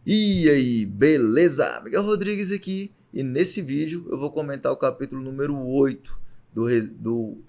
E aí, beleza? Miguel Rodrigues aqui, e nesse vídeo eu vou comentar o capítulo número 8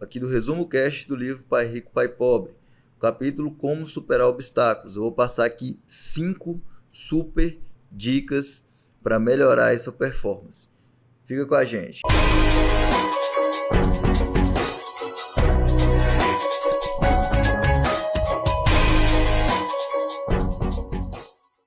aqui do Resumo Cast do livro Pai Rico, Pai Pobre. O capítulo Como Superar Obstáculos. Eu vou passar aqui 5 super dicas para melhorar a sua performance. Fica com a gente.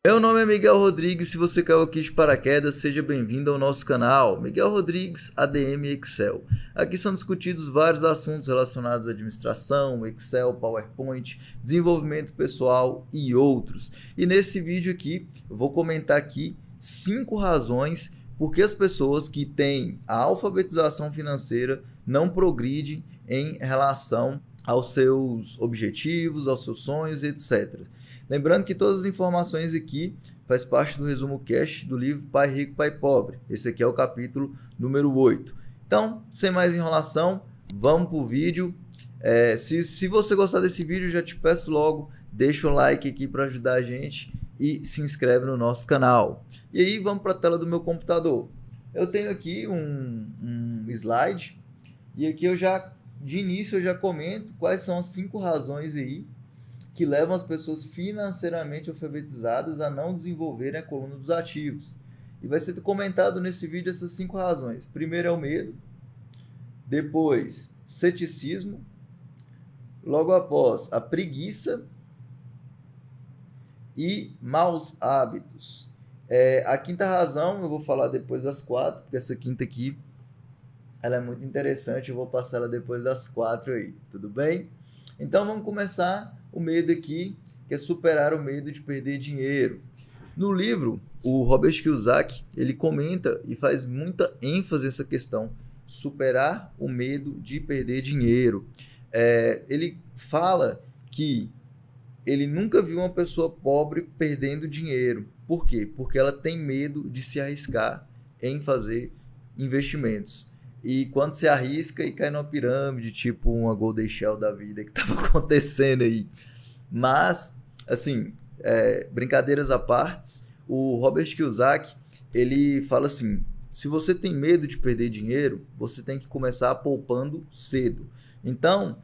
Meu nome é Miguel Rodrigues, se você caiu aqui de paraquedas, seja bem-vindo ao nosso canal, Miguel Rodrigues ADM Excel. Aqui são discutidos vários assuntos relacionados à administração, Excel, PowerPoint, desenvolvimento pessoal e outros. E nesse vídeo aqui, eu vou comentar aqui 5 razões porque as pessoas que têm a alfabetização financeira não progridem em relação aos seus objetivos, aos seus sonhos, etc. Lembrando que todas as informações aqui faz parte do resumo cast do livro Pai Rico, Pai Pobre. Esse aqui é o capítulo número 8. Então, sem mais enrolação, vamos para o vídeo. Se você gostar desse vídeo, já te peço logo, deixa o like aqui para ajudar a gente e se inscreve no nosso canal. E aí, vamos para a tela do meu computador. Eu tenho aqui um slide e aqui de início eu já comento quais são as 5 razões aí que levam as pessoas financeiramente alfabetizadas a não desenvolverem a coluna dos ativos. E vai ser comentado nesse vídeo essas 5 razões. Primeiro é o medo, depois ceticismo, logo após a preguiça e maus hábitos. A quinta razão eu vou falar depois das 4, porque essa quinta aqui ela é muito interessante, eu vou passar ela depois das 4 aí, tudo bem? Então vamos começar o medo aqui, que é superar o medo de perder dinheiro. No livro, o Robert Kiyosaki, ele comenta e faz muita ênfase nessa questão, superar o medo de perder dinheiro. Ele fala que ele nunca viu uma pessoa pobre perdendo dinheiro. Por quê? Porque ela tem medo de se arriscar em fazer investimentos. E quando se arrisca e cai numa pirâmide, tipo uma Golden Shell da vida que estava acontecendo aí. Mas, assim, brincadeiras à parte, o Robert Kiyosaki, ele fala assim, se você tem medo de perder dinheiro, você tem que começar poupando cedo. Então,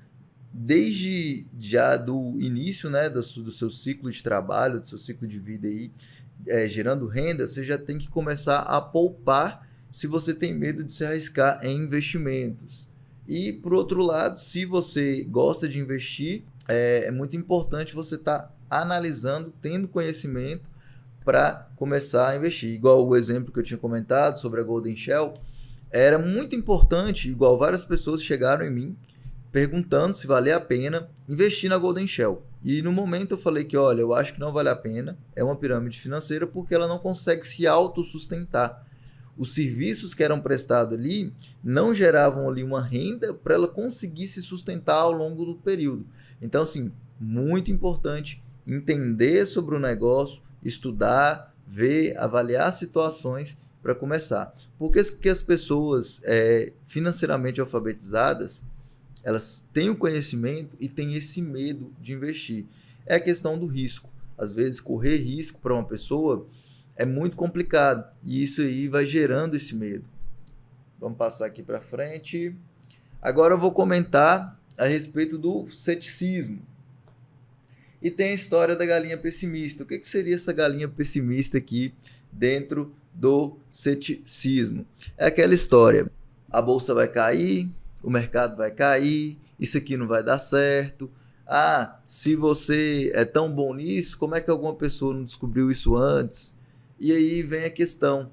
desde já do início, né, do seu ciclo de trabalho, do seu ciclo de vida aí, gerando renda, você já tem que começar a poupar se você tem medo de se arriscar em investimentos. E, por outro lado, se você gosta de investir, é muito importante você estar analisando, tendo conhecimento para começar a investir. Igual o exemplo que eu tinha comentado sobre a Golden Shell, era muito importante, igual várias pessoas chegaram em mim, perguntando se valia a pena investir na Golden Shell. E no momento eu falei que, olha, eu acho que não vale a pena, é uma pirâmide financeira porque ela não consegue se autossustentar. Os serviços que eram prestados ali não geravam ali uma renda para ela conseguir se sustentar ao longo do período. Então, assim, muito importante entender sobre o negócio, estudar, ver, avaliar situações para começar. Porque as pessoas financeiramente alfabetizadas, elas têm o conhecimento e têm esse medo de investir. É a questão do risco. Às vezes, correr risco para uma pessoa é muito complicado e isso aí vai gerando esse medo. Vamos passar aqui para frente. Agora eu vou comentar a respeito do ceticismo. E tem a história da galinha pessimista. O que seria essa galinha pessimista aqui dentro do ceticismo? É aquela história, a bolsa vai cair, o mercado vai cair, isso aqui não vai dar certo. Ah, se você é tão bom nisso, como é que alguma pessoa não descobriu isso antes? E aí vem a questão,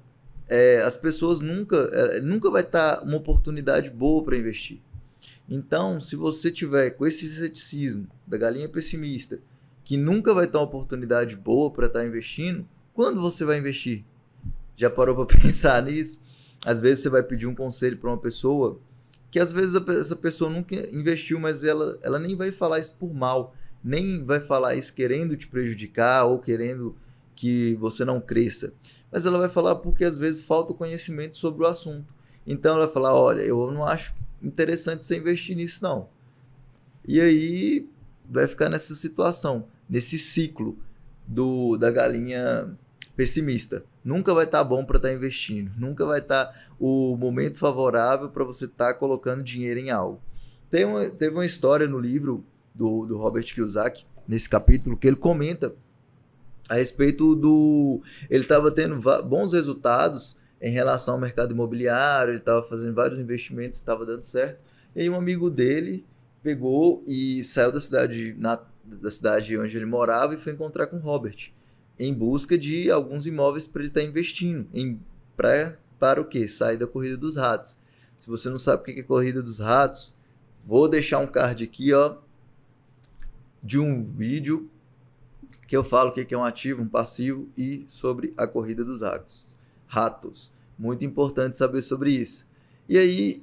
as pessoas nunca vai estar uma oportunidade boa para investir. Então, se você tiver com esse ceticismo da galinha pessimista, que nunca vai ter uma oportunidade boa para estar investindo, quando você vai investir? Já parou para pensar nisso? Às vezes você vai pedir um conselho para uma pessoa, que às vezes essa pessoa nunca investiu, mas ela nem vai falar isso por mal, nem vai falar isso querendo te prejudicar ou querendo que você não cresça, mas ela vai falar porque às vezes falta conhecimento sobre o assunto. Então ela vai falar, olha, eu não acho interessante você investir nisso não. E aí vai ficar nessa situação, nesse ciclo da galinha pessimista. Nunca vai estar bom para estar investindo. Nunca vai estar o momento favorável para você estar colocando dinheiro em algo. Teve uma história no livro do Robert Kiyosaki, nesse capítulo, que ele comenta a respeito do... Ele estava tendo bons resultados em relação ao mercado imobiliário, ele estava fazendo vários investimentos, estava dando certo. E aí um amigo dele pegou e saiu da cidade onde ele morava e foi encontrar com o Robert, em busca de alguns imóveis para ele estar investindo. Para o quê? Sair da corrida dos ratos. Se você não sabe o que é corrida dos ratos, vou deixar um card aqui, ó, de um vídeo que eu falo o que é um ativo, um passivo e sobre a corrida dos ratos. Muito importante saber sobre isso. E aí,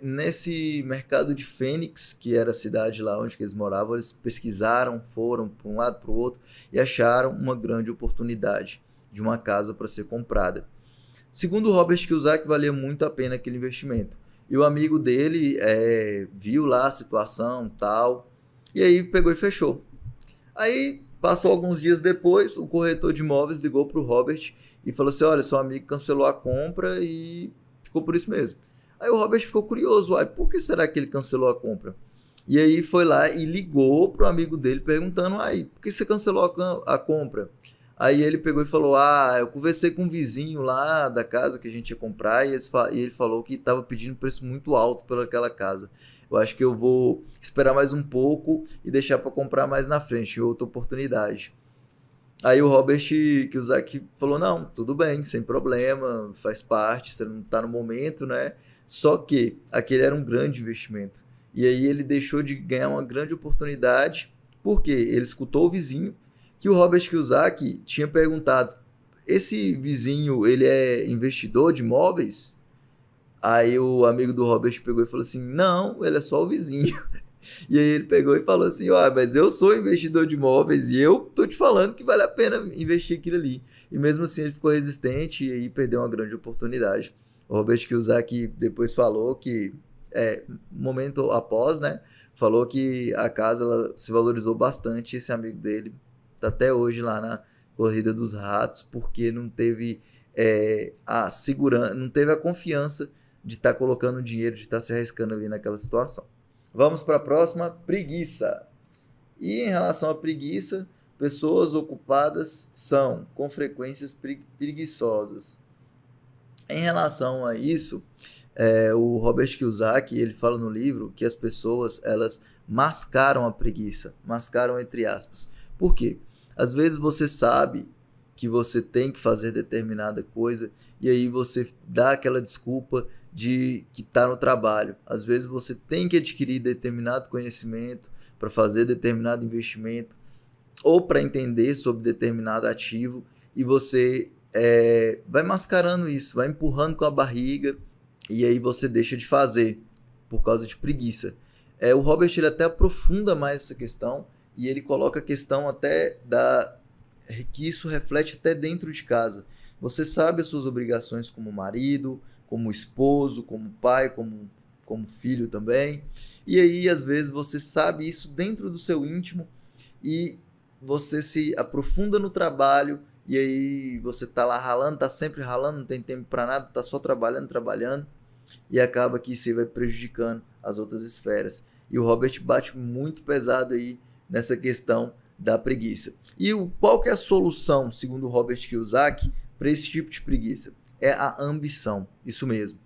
nesse mercado de Fênix, que era a cidade lá onde eles moravam, eles pesquisaram, foram para um lado para o outro e acharam uma grande oportunidade de uma casa para ser comprada. Segundo o Robert Kiyosaki, valia muito a pena aquele investimento. E o amigo dele viu lá a situação tal, e aí pegou e fechou. Aí, passou alguns dias depois, o corretor de imóveis ligou para o Robert e falou assim, olha, seu amigo cancelou a compra e ficou por isso mesmo. Aí o Robert ficou curioso, por que será que ele cancelou a compra? E aí foi lá e ligou pro amigo dele perguntando, por que você cancelou a compra? Aí ele pegou e falou, eu conversei com um vizinho lá da casa que a gente ia comprar e ele falou que estava pedindo preço muito alto pelaquela casa. Eu acho que eu vou esperar mais um pouco e deixar para comprar mais na frente, outra oportunidade. Aí o Robert Kiyosaki falou, não, tudo bem, sem problema, faz parte, você não está no momento, né? Só que aquele era um grande investimento. E aí ele deixou de ganhar uma grande oportunidade, porque ele escutou o vizinho, que o Robert Kiyosaki tinha perguntado, esse vizinho, ele é investidor de imóveis? Aí o amigo do Robert pegou e falou assim, não, ele é só o vizinho. E aí ele pegou e falou assim, mas eu sou investidor de imóveis e eu tô te falando que vale a pena investir aquilo ali. E mesmo assim ele ficou resistente e aí perdeu uma grande oportunidade. O Robert Kiyosaki depois falou que, momento após, né, falou que a casa ela se valorizou bastante. Esse amigo dele tá até hoje lá na corrida dos ratos, porque não teve a segurança, não teve a confiança de estar colocando dinheiro, de estar se arriscando ali naquela situação. Vamos para a próxima, preguiça. E em relação à preguiça, pessoas ocupadas são com frequências preguiçosas. Em relação a isso, o Robert Kiyosaki, ele fala no livro que as pessoas, elas mascaram a preguiça, mascaram entre aspas. Por quê? Às vezes você sabe que você tem que fazer determinada coisa e aí você dá aquela desculpa de que está no trabalho. Às vezes você tem que adquirir determinado conhecimento para fazer determinado investimento ou para entender sobre determinado ativo e você vai mascarando isso, vai empurrando com a barriga e aí você deixa de fazer por causa de preguiça. O Robert ele até aprofunda mais essa questão e ele coloca a questão até que isso reflete até dentro de casa. Você sabe as suas obrigações como marido, como esposo, como pai, como filho também. E aí, às vezes, você sabe isso dentro do seu íntimo e você se aprofunda no trabalho e aí você tá lá ralando, tá sempre ralando, não tem tempo para nada, tá só trabalhando e acaba que isso vai prejudicando as outras esferas. E o Robert bate muito pesado aí nessa questão da preguiça. E qual que é a solução, segundo o Robert Kiyosaki, para esse tipo de preguiça? É a ambição, isso mesmo.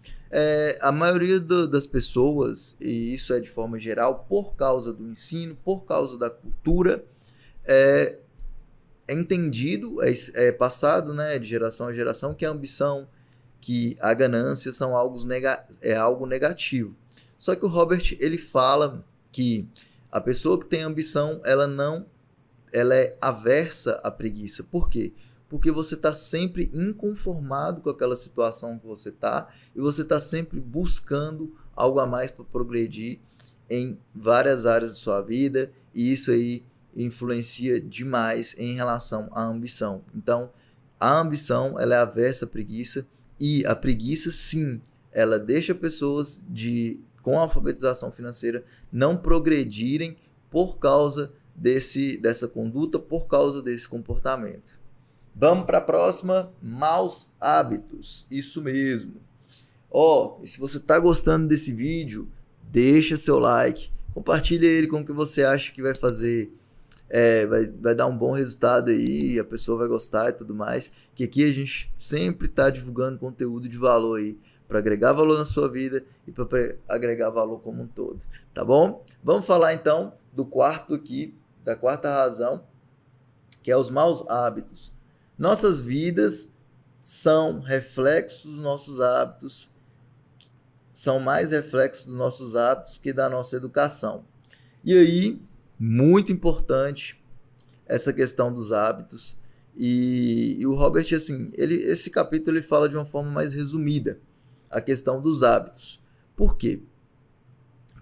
A maioria das pessoas, e isso é de forma geral, por causa do ensino, por causa da cultura, é entendido, passado, né, de geração a geração, que a ambição, que a ganância são algo negativo. Só que o Robert ele fala que a pessoa que tem ambição, ela é aversa à preguiça. Por quê? Porque você está sempre inconformado com aquela situação que você está e você está sempre buscando algo a mais para progredir em várias áreas da sua vida e isso aí influencia demais em relação à ambição. Então, a ambição ela é aversa à preguiça e a preguiça, sim, ela deixa pessoas com alfabetização financeira não progredirem por causa dessa conduta, por causa desse comportamento. Vamos para a próxima, maus hábitos. Isso mesmo. E se você está gostando desse vídeo, deixa seu like, compartilha ele com o que você acha que vai fazer, vai dar um bom resultado aí, a pessoa vai gostar e tudo mais, que aqui a gente sempre está divulgando conteúdo de valor aí, para agregar valor na sua vida e para agregar valor como um todo, tá bom? Vamos falar então do quarto aqui, da quarta razão, que é os maus hábitos. Nossas vidas são reflexos dos nossos hábitos, são mais reflexos dos nossos hábitos que da nossa educação. E aí, muito importante essa questão dos hábitos. E o Robert, assim, esse capítulo ele fala de uma forma mais resumida a questão dos hábitos. Por quê?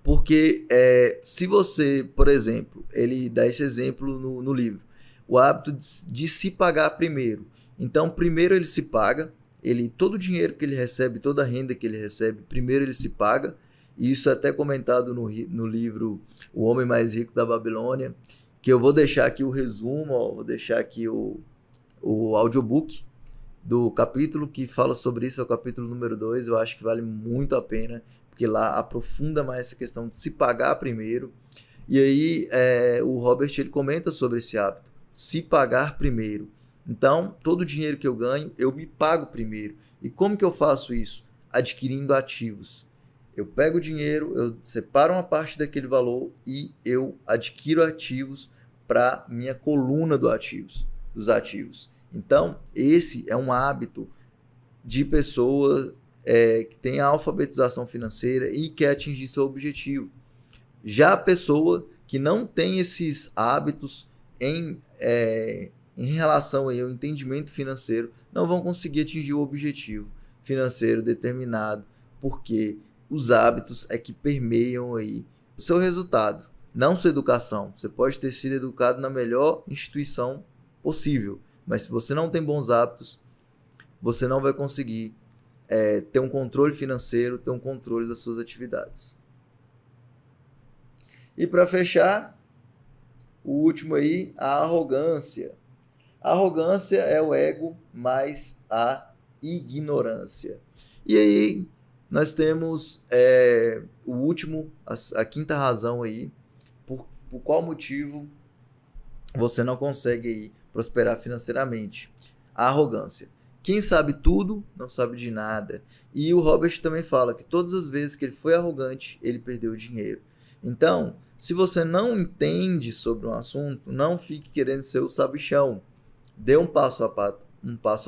Porque se você, por exemplo, ele dá esse exemplo no livro, o hábito de se pagar primeiro. Então, primeiro ele se paga, todo o dinheiro que ele recebe, toda a renda que ele recebe, primeiro ele se paga. E isso é até comentado no livro O Homem Mais Rico da Babilônia, que eu vou deixar aqui o resumo, vou deixar aqui o audiobook do capítulo que fala sobre isso, é o capítulo número 2, eu acho que vale muito a pena, porque lá aprofunda mais essa questão de se pagar primeiro. E aí o Robert ele comenta sobre esse hábito, se pagar primeiro. Então, todo o dinheiro que eu ganho, eu me pago primeiro. E como que eu faço isso? Adquirindo ativos. Eu pego o dinheiro, eu separo uma parte daquele valor e eu adquiro ativos para minha coluna dos ativos. Então, esse é um hábito de pessoa que tem a alfabetização financeira e quer atingir seu objetivo. Já a pessoa que não tem esses hábitos em relação ao entendimento financeiro, não vão conseguir atingir o objetivo financeiro determinado, porque os hábitos é que permeiam aí o seu resultado, não sua educação. Você pode ter sido educado na melhor instituição possível, mas se você não tem bons hábitos, você não vai conseguir ter um controle financeiro, ter um controle das suas atividades. E para fechar, o último aí, a arrogância. A arrogância é o ego mais a ignorância. E aí nós temos o último, a quinta razão aí, por qual motivo você não consegue aí prosperar financeiramente. A arrogância. Quem sabe tudo, não sabe de nada. E o Robert também fala que todas as vezes que ele foi arrogante, ele perdeu dinheiro. Então, se você não entende sobre um assunto, não fique querendo ser o sabichão. Dê um passo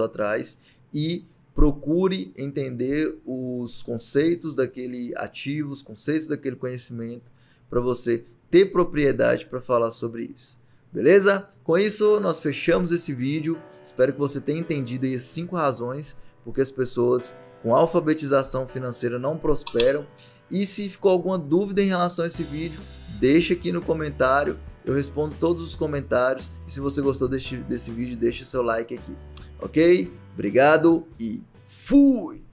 atrás e procure entender os conceitos daquele ativo, os conceitos daquele conhecimento, para você ter propriedade para falar sobre isso. Beleza? Com isso, nós fechamos esse vídeo. Espero que você tenha entendido aí as 5 razões porque as pessoas com alfabetização financeira não prosperam. E se ficou alguma dúvida em relação a esse vídeo, deixa aqui no comentário. Eu respondo todos os comentários. E se você gostou desse vídeo, deixa seu like aqui. Ok? Obrigado e fui!